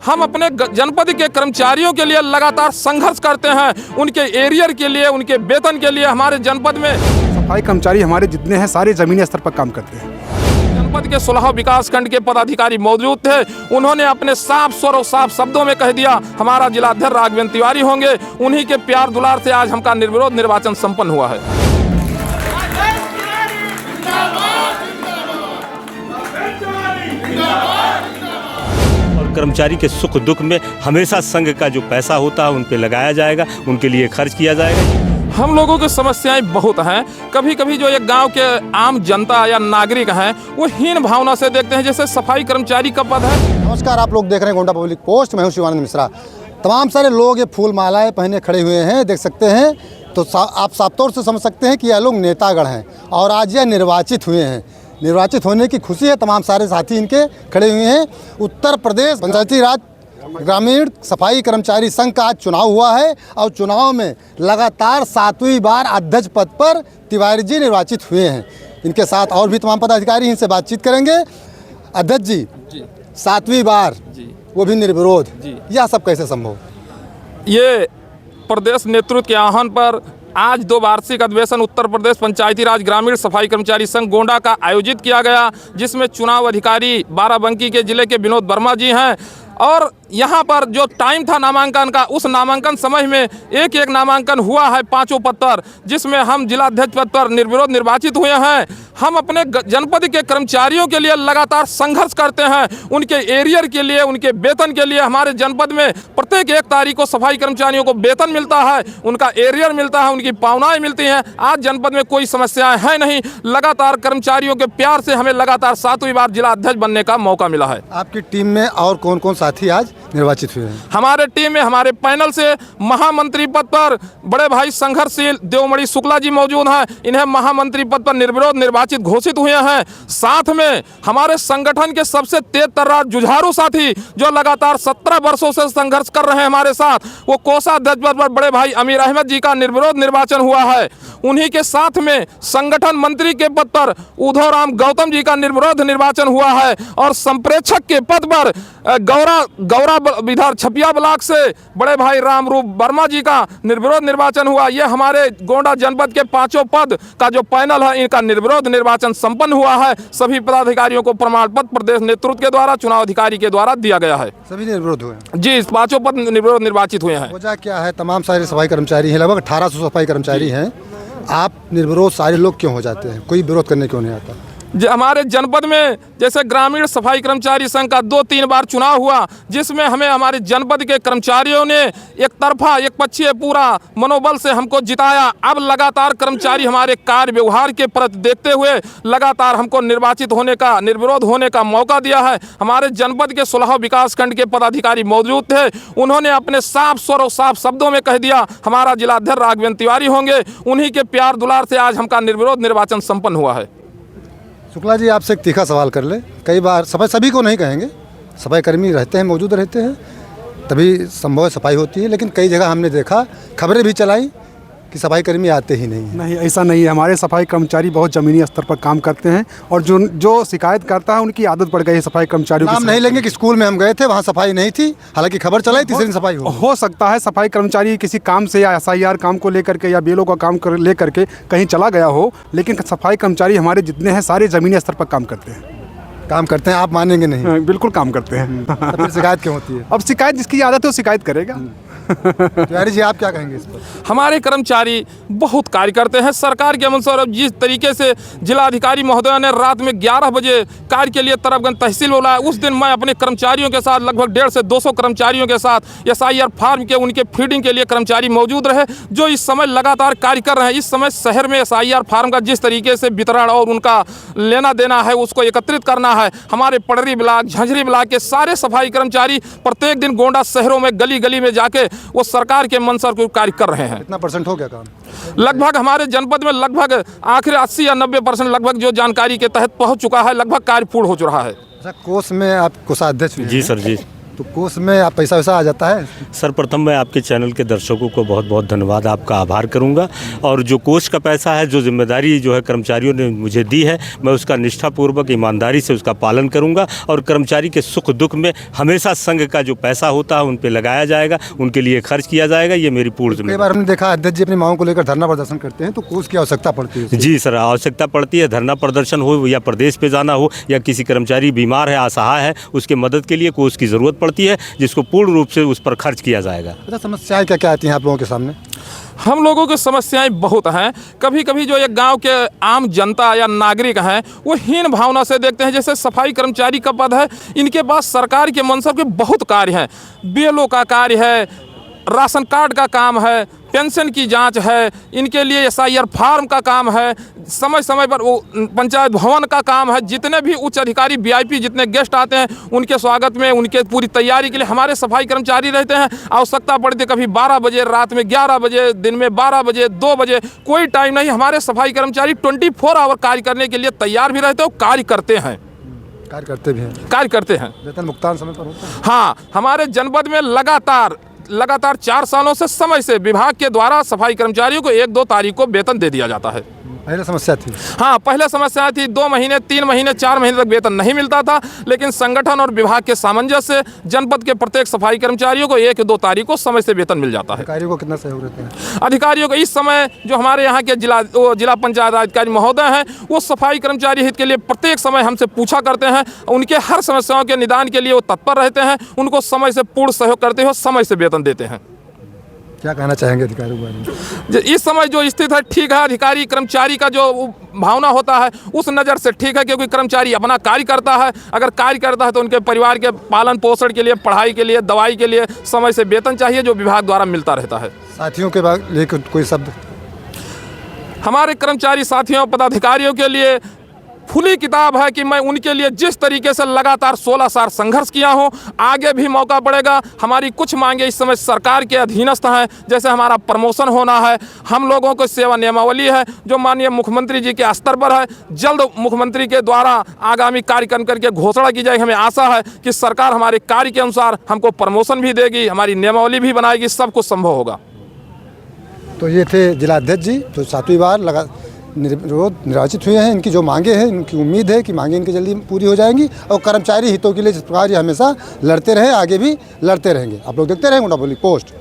हम अपने जनपद के कर्मचारियों के लिए लगातार संघर्ष करते हैं, उनके एरियर के लिए, उनके वेतन के लिए। हमारे जनपद में सफाई कर्मचारी हमारे जितने हैं सारे जमीनी स्तर पर काम करते हैं। जनपद के 16 विकास खंड के पदाधिकारी मौजूद थे। उन्होंने अपने साफ स्वर और साफ शब्दों में कह दिया हमारा जिलाध्यक्ष राघवेंद्र तिवारी होंगे। उन्हीं के प्यार दुलार से आज हमका निर्विरोध निर्वाचन संपन्न हुआ है। और कर्मचारी के सुख दुख में हमेशा संघ का जो पैसा होता है उन पे लगाया जाएगा, उनके लिए खर्च किया जाएगा। हम लोगों की समस्याएं बहुत हैं। कभी कभी जो एक गांव के आम जनता या नागरिक हैं वो हीन भावना से देखते हैं जैसे सफाई कर्मचारी का पद है। नमस्कार, आप लोग देख रहे हैं गोंडा पब्लिक पोस्ट। मैं हूं शिवानंद मिश्रा। तमाम सारे लोग ये फूल मालाएं पहने खड़े हुए हैं, देख सकते हैं। तो आप साफ तौर से समझ सकते हैं कि यह लोग नेतागण हैं और आज यह निर्वाचित हुए हैं। निर्वाचित होने की खुशी है, तमाम सारे साथी इनके खड़े हुए हैं। उत्तर प्रदेश पंचायती राज ग्रामीण सफाई कर्मचारी संघ का आज चुनाव हुआ है और चुनाव में लगातार 7वीं बार अध्यक्ष पद पर तिवारी जी निर्वाचित हुए हैं। इनके साथ और भी तमाम पदाधिकारी इनसे बातचीत करेंगे। अध्यक्ष जी 7वीं बार वो भी निर्विरोध, यह सब कैसे संभव? ये प्रदेश नेतृत्व के आह्वान पर आज 2 वार्षिक अधिवेशन उत्तर प्रदेश पंचायती राज ग्रामीण सफाई कर्मचारी संघ गोंडा का आयोजित किया गया, जिसमें चुनाव अधिकारी बाराबंकी के जिले के विनोद वर्मा जी हैं। और यहाँ पर जो टाइम था नामांकन का, उस नामांकन समय में एक एक नामांकन हुआ है 5 पद पर, जिसमें हम जिलाध्यक्ष पद पर निर्विरोध निर्वाचित हुए हैं। हम अपने जनपद के कर्मचारियों के लिए लगातार संघर्ष करते हैं, उनके एरियर के लिए, उनके वेतन के लिए। हमारे जनपद में प्रत्येक 1 तारीख को सफाई कर्मचारियों को वेतन मिलता है, उनका एरियर मिलता है, उनकी पावनाएं मिलती हैं। आज जनपद में कोई समस्याएं है नहीं। लगातार कर्मचारियों के प्यार से हमें लगातार 7वीं बार जिलाध्यक्ष बनने का मौका मिला है। आपकी टीम में और कौन कौन साथी आज निर्वाचित हुए हैं? हमारे टीम में हमारे पैनल से महामंत्री पद पर बड़े भाई संघर्षशील देवमणि शुक्ला जी मौजूद हैं। इन्हें महामंत्री पद पर निर्विरोध निर्वाचित घोषित हुए हैं। साथ में हमारे संगठन के सबसे तेज तर्रार जुझारू साथी जो लगातार 17 वर्षों से संघर्ष कर रहे हैं हमारे साथ, वो कोषाध्यक्ष पद पर बड़े भाई अमीर अहमद जी का निर्विरोध निर्वाचन हुआ है। उन्हीं के साथ में संगठन मंत्री के पद पर उद्धव राम गौतम जी का निर्विरोध निर्वाचन हुआ है। और संप्रेक्षक के पद पर गौरा विधार छपिया ब्लॉक से बड़े भाई रामरूप वर्मा जी का निर्विरोध निर्वाचन हुआ। ये हमारे गोंडा जनपद के 5 पद का जो पैनल है, इनका निर्विरोध निर्वाचन संपन्न हुआ है। सभी पदाधिकारियों को प्रमाण पत्र प्रदेश नेतृत्व के द्वारा, चुनाव अधिकारी के द्वारा दिया गया है। सभी निर्विरोध हुए जी, 5 पद निर्विरोध निर्वाचित हुए हैं। वजह क्या है? तमाम सारे सफाई कर्मचारी हैं, लगभग 1800 सफाई कर्मचारी हैं। आप निर्विरोध सारे लोग क्यों हो जाते हैं? कोई विरोध करने क्यों नहीं आता? हमारे जनपद में जैसे ग्रामीण सफाई कर्मचारी संघ का 2-3 बार चुनाव हुआ, जिसमें हमें हमारे जनपद के कर्मचारियों ने एक तरफा, एक पक्षीय पूरा मनोबल से हमको जिताया। अब लगातार कर्मचारी हमारे कार्य व्यवहार के प्रति देखते हुए लगातार हमको निर्वाचित होने का, निर्विरोध होने का मौका दिया है। हमारे जनपद के 16 विकास खंड के पदाधिकारी मौजूद थे। उन्होंने अपने साफ स्वर और साफ शब्दों में कह दिया हमारा जिलाध्यक्ष राघवेंद्र तिवारी होंगे। उन्हीं के प्यार दुलार से आज हमका निर्विरोध निर्वाचन संपन्न हुआ है। शुक्ला जी, आपसे एक तीखा सवाल कर ले। कई बार सभी को नहीं कहेंगे, सफाई कर्मी रहते हैं, मौजूद रहते हैं, तभी संभव सफाई होती है। लेकिन कई जगह हमने देखा, खबरें भी चलाई कि सफाई कर्मी आते ही नहीं हैं। नहीं, ऐसा नहीं है। हमारे सफाई कर्मचारी बहुत ज़मीनी स्तर पर काम करते हैं और जो शिकायत करता है उनकी आदत पड़ गई है सफाई कर्मचारियों की। नाम नहीं लेंगे कि स्कूल में हम गए थे, वहाँ सफाई नहीं थी, हालांकि खबर चलाई तीसरे दिन सफाई हो सकता है सफाई कर्मचारी किसी काम से या SIR काम को लेकर के या बेलों का काम लेकर के कहीं चला गया हो, लेकिन सफाई कर्मचारी हमारे जितने हैं सारे ज़मीनी स्तर पर काम करते हैं। आप मानेंगे नहीं? बिल्कुल काम करते हैं। तो फिर शिकायत क्यों होती है? अब शिकायत जिसकी आदत है वो शिकायत करेगा। तिवारी जी, आप क्या कहेंगे इस पर? हमारे कर्मचारी बहुत कार्य करते हैं सरकार के अनुसार। अब जिस तरीके से जिलाधिकारी महोदय ने रात में 11 बजे कार्य के लिए तरफगंज तहसील बुलाया, उस दिन मैं अपने कर्मचारियों के साथ लगभग 150 से 200 कर्मचारियों के साथ SIR फार्म के उनके फीडिंग के लिए कर्मचारी मौजूद रहे, जो इस समय लगातार कार्य कर रहे हैं। इस समय शहर में SIR फार्म का जिस तरीके से वितरण और उनका लेना देना है, उसको एकत्रित करना है। हमारे पड़री ब्लॉक, झंझरी ब्लॉक के सारे सफाई कर्मचारी प्रत्येक दिन गोंडा शहरों में गली गली में जाके वो सरकार के मंशा को कार्य कर रहे हैं। कितना % हो गया काम? लगभग हमारे जनपद में लगभग आखिर 80 या 90% लगभग जो जानकारी के तहत पहुंच चुका है, लगभग कार्य पूर्ण हो चुका है। अच्छा, कोष में आप कोषाध्यक्ष? जी सर जी। तो कोष में आप पैसा वैसा आ जाता है? सर्वप्रथम मैं आपके चैनल के दर्शकों को बहुत बहुत धन्यवाद, आपका आभार करूंगा। और जो कोष का पैसा है, जो जिम्मेदारी जो है कर्मचारियों ने मुझे दी है, मैं उसका निष्ठापूर्वक ईमानदारी से उसका पालन करूंगा। और कर्मचारी के सुख दुख में हमेशा संघ का जो पैसा होता है उन पर लगाया जाएगा, उनके लिए खर्च किया जाएगा, ये मेरी पूर्ण कई जिम्मेदारी। बार हमने देखा अध्यक्ष जी अपनी मांगों को लेकर धरना प्रदर्शन करते हैं, तो कोष की आवश्यकता पड़ती है? जी सर, आवश्यकता पड़ती है। धरना प्रदर्शन हो या प्रदेश पे जाना हो या किसी कर्मचारी बीमार है, असहाय है, उसके मदद के लिए कोष की ज़रूरत पड़ती है, जिसको पूर्ण रूप से उस पर खर्च किया जाएगा। अच्छा, समस्याएं क्या क्या आती हैं आप लोगों के सामने? हम लोगों की समस्याएं बहुत हैं। कभी कभी जो एक गांव के आम जनता या नागरिक हैं वो हीन भावना से देखते हैं। जैसे सफाई कर्मचारी का पद है, इनके पास सरकार के मनसब के बहुत कार्य हैं। बीएलओ का कार्य है, राशन कार्ड का काम है, पेंशन की जांच है, इनके लिए एसआईआर फार्म का काम है, समय समय पर वो पंचायत भवन का काम है। जितने भी उच्च अधिकारी वीआईपी जितने गेस्ट आते हैं उनके स्वागत में, उनके पूरी तैयारी के लिए हमारे सफाई कर्मचारी रहते हैं। आवश्यकता पड़ती है कभी 12 बजे, रात में 11 बजे, दिन में 12 बजे, 2 बजे, कोई टाइम नहीं। हमारे सफाई कर्मचारी 24 आवर कार्य करने के लिए तैयार भी रहते हैं और कार्य करते हैं। कार्य करते भी हैं? कार्य करते हैं। वेतन भुगतान समय पर होता है? हाँ, हमारे जनपद में लगातार 4 सालों से समय से विभाग के द्वारा सफाई कर्मचारियों को 1-2 तारीख को वेतन दे दिया जाता है। पहले समस्या थी? हाँ, पहले समस्या थी। 2 महीने, 3 महीने, 4 महीने तक वेतन नहीं मिलता था, लेकिन संगठन और विभाग के सामंजस्य से जनपद के प्रत्येक सफाई कर्मचारियों को 1-2 तारीख को समय से वेतन मिल जाता है। अधिकारियों को कितना सहयोग रहता है? अधिकारियों को इस समय जो हमारे यहाँ के जिला पंचायत अधिकारी महोदय हैं, वो सफाई कर्मचारी हित के लिए प्रत्येक समय हमसे पूछा करते हैं। उनके हर समस्याओं के निदान के लिए वो तत्पर रहते हैं। उनको समय से पूर्ण सहयोग करते हुए समय से वेतन देते हैं। क्या कहना चाहेंगे अधिकारियों के बारे में? इस समय जो स्थिति है ठीक है। अधिकारी कर्मचारी का जो भावना होता है उस नज़र से ठीक है, क्योंकि कर्मचारी अपना कार्य करता है। अगर कार्य करता है तो उनके परिवार के पालन पोषण के लिए, पढ़ाई के लिए, दवाई के लिए समय से वेतन चाहिए, जो विभाग द्वारा मिलता रहता है। साथियों के बाद लेकिन कोई शब्द? हमारे कर्मचारी साथियों, पदाधिकारियों के लिए खुली किताब है कि मैं उनके लिए जिस तरीके से लगातार 16 साल संघर्ष किया हूं, आगे भी मौका पड़ेगा। हमारी कुछ मांगे इस समय सरकार के अधीनस्थ हैं, जैसे हमारा प्रमोशन होना है। हम लोगों को सेवा नियमावली है जो माननीय मुख्यमंत्री जी के स्तर पर है। जल्द मुख्यमंत्री के द्वारा आगामी कार्यक्रम करके घोषणा की जाएगी। हमें आशा है कि सरकार हमारे कार्य के अनुसार हमको प्रमोशन भी देगी, हमारी नियमावली भी बनाएगी, सब कुछ संभव होगा। तो ये थे जिलाध्यक्ष जी, जो 7वीं बार निर्वाचित हुए हैं। इनकी जो मांगे हैं, इनकी उम्मीद है कि मांगे इनकी जल्दी पूरी हो जाएंगी और कर्मचारी हितों के लिए जिस प्रकार ये हमेशा लड़ते रहे, आगे भी लड़ते रहेंगे। आप लोग देखते रहेंगे गोंडा पब्लिक पोस्ट।